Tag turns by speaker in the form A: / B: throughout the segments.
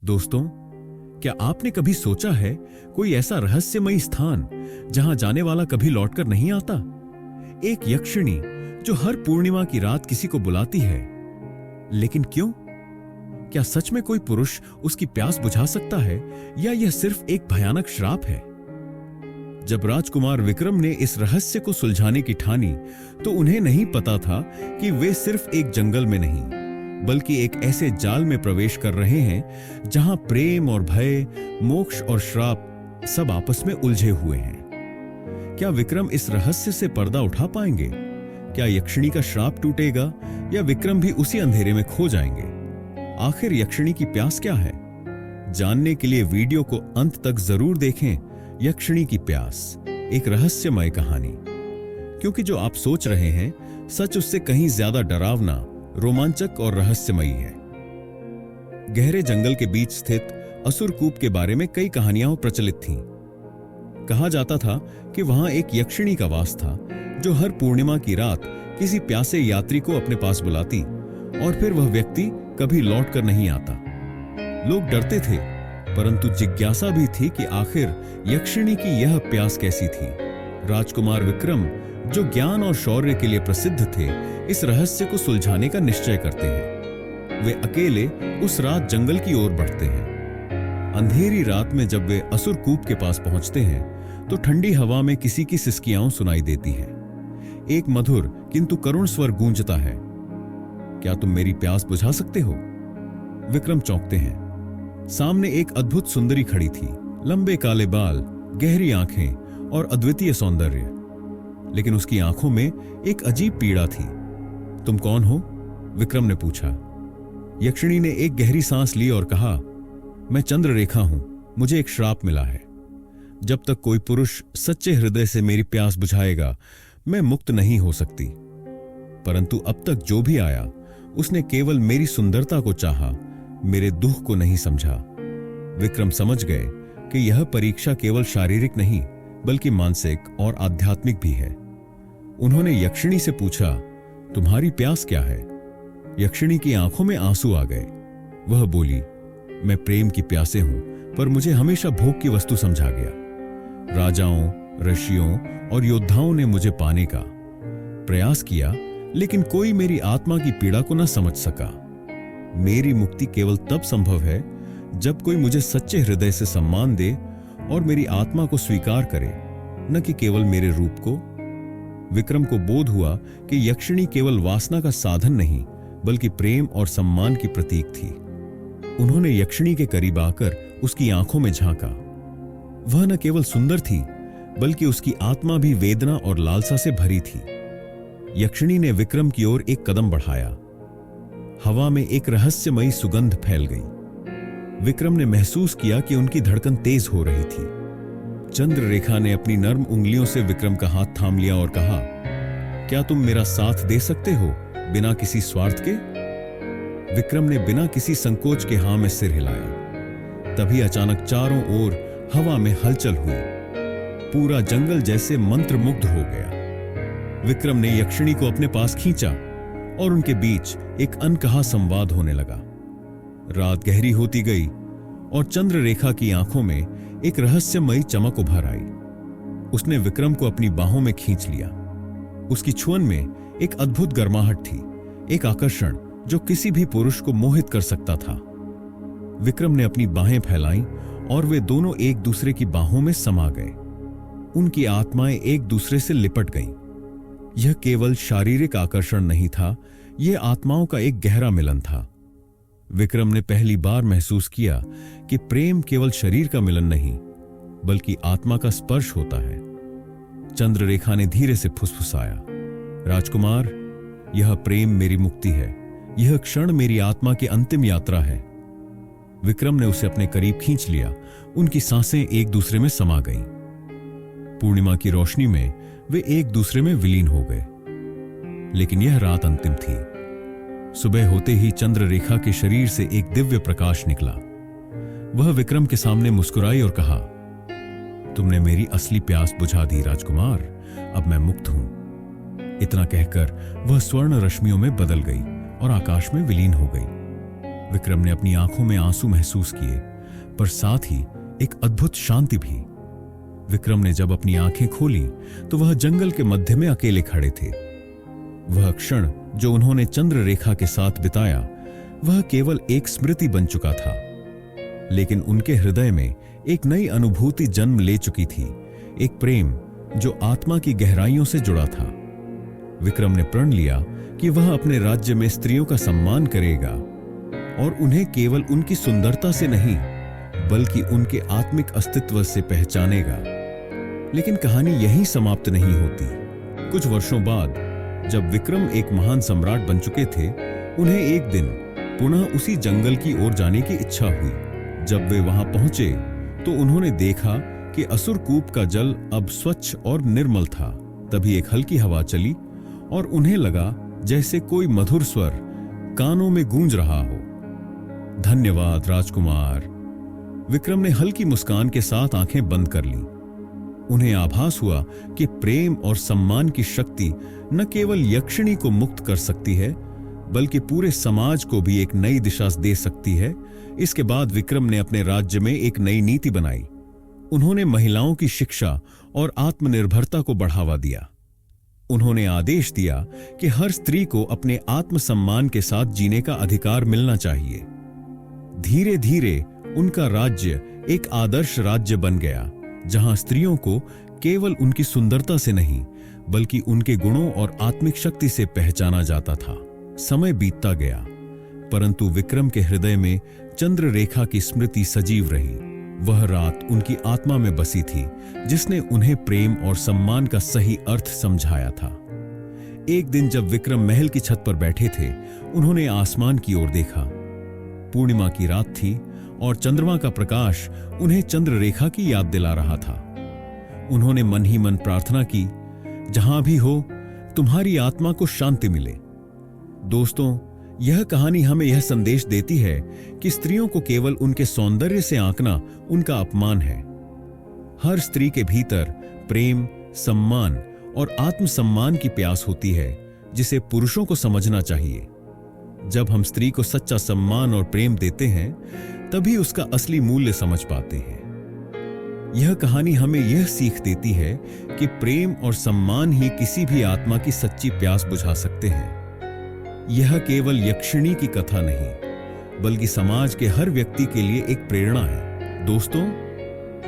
A: दोस्तों, क्या आपने कभी सोचा है कोई ऐसा रहस्यमयी स्थान जहां जाने वाला कभी लौटकर नहीं आता? एक यक्षिणी जो हर पूर्णिमा की रात किसी को बुलाती है। लेकिन क्यों? क्या सच में कोई पुरुष उसकी प्यास बुझा सकता है या यह सिर्फ एक भयानक श्राप है? जब राजकुमार विक्रम ने इस रहस्य को सुलझाने की ठानी तो उन्हें नहीं पता था कि वे सिर्फ एक जंगल में नहीं बल्कि एक ऐसे जाल में प्रवेश कर रहे हैं जहां प्रेम और भय, मोक्ष और श्राप सब आपस में उलझे हुए हैं। क्या विक्रम इस रहस्य से पर्दा उठा पाएंगे? क्या यक्षिणी का श्राप टूटेगा या विक्रम भी उसी अंधेरे में खो जाएंगे? आखिर यक्षिणी की प्यास क्या है? जानने के लिए वीडियो को अंत तक जरूर देखें। यक्षिणी की प्यास, एक रहस्यमय कहानी। क्योंकि जो आप सोच रहे हैं सच उससे कहीं ज्यादा डरावना, रोमांचक और रहस्यमयी है। गहरे जंगल के बीच स्थित असुरकूप के बारे में कई कहानियां प्रचलित थीं। कहा जाता था कि वहां एक यक्षिणी का वास था जो हर पूर्णिमा की रात किसी प्यासे यात्री को अपने पास बुलाती और फिर वह व्यक्ति कभी लौट कर नहीं आता। लोग डरते थे, परंतु जिज्ञासा भी थी कि आखिर यक्षिणी की यह प्यास कैसी थी। राजकुमार विक्रम, जो ज्ञान और शौर्य के लिए प्रसिद्ध थे, इस रहस्य को सुलझाने का निश्चय करते हैं। वे अकेले उस रात जंगल की ओर बढ़ते हैं। अंधेरी रात में जब वे असुरकूप के पास पहुंचते हैं तो ठंडी हवा में किसी की सिसकियां सुनाई देती हैं। एक मधुर किंतु करुण स्वर गूंजता है, क्या तुम मेरी प्यास बुझा सकते हो? विक्रम चौंकते हैं। सामने एक अद्भुत सुंदरी खड़ी थी, लंबे काले बाल, गहरी आंखें और अद्वितीय सौंदर्य। लेकिन उसकी आंखों में एक अजीब पीड़ा थी। तुम कौन हो? विक्रम ने पूछा। यक्षिणी ने एक गहरी सांस ली और कहा, मैं चंद्ररेखा हूं, मुझे एक श्राप मिला है। जब तक कोई पुरुष सच्चे हृदय से मेरी प्यास बुझाएगा मैं मुक्त नहीं हो सकती। परंतु अब तक जो भी आया उसने केवल मेरी सुंदरता को चाहा, मेरे दुख को नहीं समझा। विक्रम समझ गए कि यह परीक्षा केवल शारीरिक नहीं बल्कि मानसिक और आध्यात्मिक भी है। उन्होंने यक्षिणी से पूछा, तुम्हारी प्यास क्या है? यक्षिणी की आंखों में आंसू आ गए। वह बोली, मैं प्रेम की प्यासे हूं, पर मुझे हमेशा भोग की वस्तु समझा गया। राजाओं, ऋषियों और योद्धाओं ने मुझे पाने का प्रयास किया, लेकिन कोई मेरी आत्मा की पीड़ा को न समझ सका। मेरी मुक्ति केवल तब संभव है जब कोई मुझे सच्चे हृदय से सम्मान दे और मेरी आत्मा को स्वीकार करे, न कि केवल मेरे रूप को। विक्रम को बोध हुआ कि यक्षिणी केवल वासना का साधन नहीं बल्कि प्रेम और सम्मान की प्रतीक थी। उन्होंने यक्षिणी के करीब आकर उसकी आंखों में झांका। वह न केवल सुंदर थी बल्कि उसकी आत्मा भी वेदना और लालसा से भरी थी। यक्षिणी ने विक्रम की ओर एक कदम बढ़ाया। हवा में एक रहस्यमयी सुगंध फैल गई। विक्रम ने महसूस किया कि उनकी धड़कन तेज हो रही थी। चंद्ररेखा ने अपनी नर्म उंगलियों से विक्रम का हाथ थाम लिया और कहा, क्या तुम मेरा साथ दे सकते हो बिना किसी स्वार्थ के? विक्रम ने बिना किसी संकोच के हां में सिर हिलाया। तभी अचानक चारों ओर हवा में हलचल हुई। पूरा जंगल जैसे मंत्रमुग्ध हो गया। विक्रम ने यक्षिणी को अपने पास खींचा और उनके बीच एक अनकहा संवाद होने लगा। रात गहरी होती गई और चंद्ररेखा की आंखों में एक रहस्यमयी चमक उभर आई। उसने विक्रम को अपनी बाहों में खींच लिया। उसकी छुअन में एक अद्भुत गर्माहट थी, एक आकर्षण जो किसी भी पुरुष को मोहित कर सकता था। विक्रम ने अपनी बाहें फैलाईं और वे दोनों एक दूसरे की बाहों में समा गए। उनकी आत्माएं एक दूसरे से लिपट गईं। यह केवल शारीरिक आकर्षण नहीं था, यह आत्माओं का एक गहरा मिलन था। विक्रम ने पहली बार महसूस किया कि प्रेम केवल शरीर का मिलन नहीं बल्कि आत्मा का स्पर्श होता है। चंद्ररेखा ने धीरे से फुसफुसाया, राजकुमार, यह प्रेम मेरी मुक्ति है, यह क्षण मेरी आत्मा की अंतिम यात्रा है। विक्रम ने उसे अपने करीब खींच लिया। उनकी सांसें एक दूसरे में समा गईं। पूर्णिमा की रोशनी में वे एक दूसरे में विलीन हो गए। लेकिन यह रात अंतिम थी। सुबह होते ही चंद्ररेखा के शरीर से एक दिव्य प्रकाश निकला। वह विक्रम के सामने मुस्कुराई और कहा, तुमने मेरी असली प्यास बुझा दी राजकुमार, अब मैं मुक्त हूं। इतना कहकर वह स्वर्ण रश्मियों में बदल गई और आकाश में विलीन हो गई। विक्रम ने अपनी आंखों में आंसू महसूस किए, पर साथ ही एक अद्भुत शांति भी। विक्रम ने जब अपनी आंखें खोली तो वह जंगल के मध्य में अकेले खड़े थे। वह क्षण जो उन्होंने चंद्ररेखा के साथ बिताया, वह केवल एक स्मृति बन चुका था, लेकिन उनके हृदय में एक नई अनुभूति जन्म ले चुकी थी, एक प्रेम जो आत्मा की गहराइयों से जुड़ा था। विक्रम ने प्रण लिया कि वह अपने राज्य में स्त्रियों का सम्मान करेगा और उन्हें केवल उनकी सुंदरता से नहीं, बल्कि उनके आत्मिक अस्तित्व से पहचानेगा। लेकिन कहानी यहीं समाप्त नहीं होती। कुछ वर्षों बाद जब विक्रम एक महान सम्राट बन चुके थे, उन्हें एक दिन पुनः उसी जंगल की ओर जाने की इच्छा हुई। जब वे वहां पहुंचे तो उन्होंने देखा कि असुरकूप का जल अब स्वच्छ और निर्मल था। तभी एक हल्की हवा चली और उन्हें लगा जैसे कोई मधुर स्वर कानों में गूंज रहा हो। धन्यवाद राजकुमार। विक्रम ने हल्की मुस्कान के साथ आंखें बंद कर लीं। उन्हें आभास हुआ कि प्रेम और सम्मान की शक्ति न केवल यक्षिणी को मुक्त कर सकती है, बल्कि पूरे समाज को भी एक नई दिशा दे सकती है। इसके बाद विक्रम ने अपने राज्य में एक नई नीति बनाई। उन्होंने महिलाओं की शिक्षा और आत्मनिर्भरता को बढ़ावा दिया। उन्होंने आदेश दिया कि हर स्त्री को अपने आत्मसम्मान के साथ जीने का अधिकार मिलना चाहिए। धीरे धीरे उनका राज्य एक आदर्श राज्य बन गया, जहां स्त्रियों को केवल उनकी सुंदरता से नहीं, बल्कि उनके गुणों और आत्मिक शक्ति से पहचाना जाता था। समय बीतता गया, परंतु विक्रम के हृदय में चंद्ररेखा की स्मृति सजीव रही। वह रात उनकी आत्मा में बसी थी, जिसने उन्हें प्रेम और सम्मान का सही अर्थ समझाया था। एक दिन जब विक्रम महल की छत पर बैठे थे, उन्होंने आसमान की ओर देखा। पूर्णिमा की रात थी और चंद्रमा का प्रकाश उन्हें चंद्ररेखा की याद दिला रहा था। उन्होंने मन ही मन प्रार्थना की, जहां भी हो तुम्हारी आत्मा को शांति मिले। दोस्तों, यह कहानी हमें यह संदेश देती है कि स्त्रियों को केवल उनके सौंदर्य से आंकना उनका अपमान है। हर स्त्री के भीतर प्रेम, सम्मान और आत्मसम्मान की प्यास होती है, जिसे पुरुषों को समझना चाहिए। जब हम स्त्री को सच्चा सम्मान और प्रेम देते हैं, तभी उसका असली मूल्य समझ पाते हैं। यह कहानी हमें यह सीख देती है कि प्रेम और सम्मान ही किसी भी आत्मा की सच्ची प्यास बुझा सकते हैं। यह केवल यक्षिणी की कथा नहीं, बल्कि समाज के हर व्यक्ति के लिए एक प्रेरणा है। दोस्तों,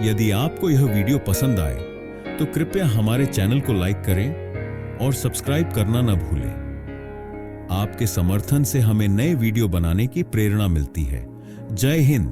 A: यदि आपको यह वीडियो पसंद आए तो कृपया हमारे चैनल को लाइक करें और सब्सक्राइब करना न भूलें। आपके समर्थन से हमें नए वीडियो बनाने की प्रेरणा मिलती है। जय हिंद।